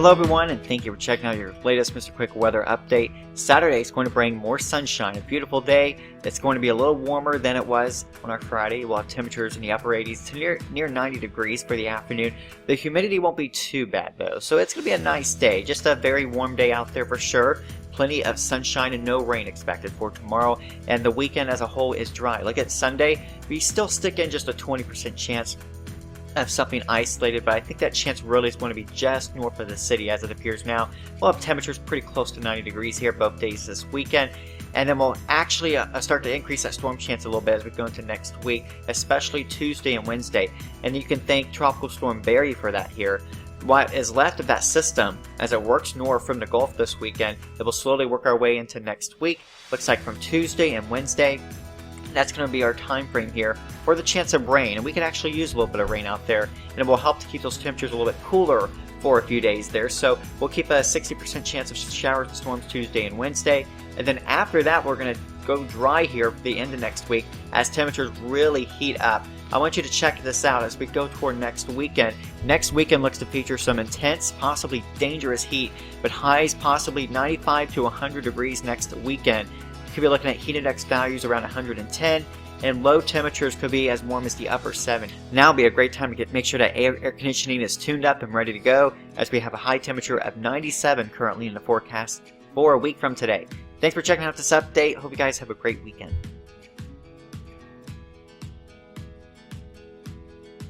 Hello everyone, and thank you for checking out your latest Mr. Quik weather update. Saturday is going to bring more sunshine, a beautiful day. It's going to be a little warmer than it was on our Friday. We'll have temperatures in the upper 80s to near 90 degrees for the afternoon. The humidity won't be too bad though, so it's going to be a nice day. Just a very warm day out there for sure. Plenty of sunshine and no rain expected for tomorrow, and the weekend as a whole is dry. Look at Sunday, we still stick in just a 20% chance of something isolated, but I think that chance really is going to be just north of the city as it appears now. We'll have temperatures pretty close to 90 degrees here both days this weekend, and then we'll actually start to increase that storm chance a little bit as we go into next week, especially Tuesday and Wednesday. And you can thank Tropical Storm Barry for that here. What is left of that system, as it works north from the Gulf this weekend, it will slowly work our way into next week. Looks like from Tuesday and Wednesday, that's going to be our time frame here for the chance of rain, and we can actually use a little bit of rain out there, and it will help to keep those temperatures a little bit cooler for a few days there. So we'll keep a 60% chance of showers and storms Tuesday and Wednesday, and then after that we're going to go dry here for the end of next week as temperatures really heat up. I want you to check this out as we go toward next weekend. Next weekend looks to feature some intense, possibly dangerous heat, but highs possibly 95 to 100 degrees next weekend. Could be looking at heat index values around 110, and low temperatures could be as warm as the upper 70s. Now would be a great time to make sure that air conditioning is tuned up and ready to go, as we have a high temperature of 97 currently in the forecast for a week from today. Thanks for checking out this update. Hope you guys have a great weekend.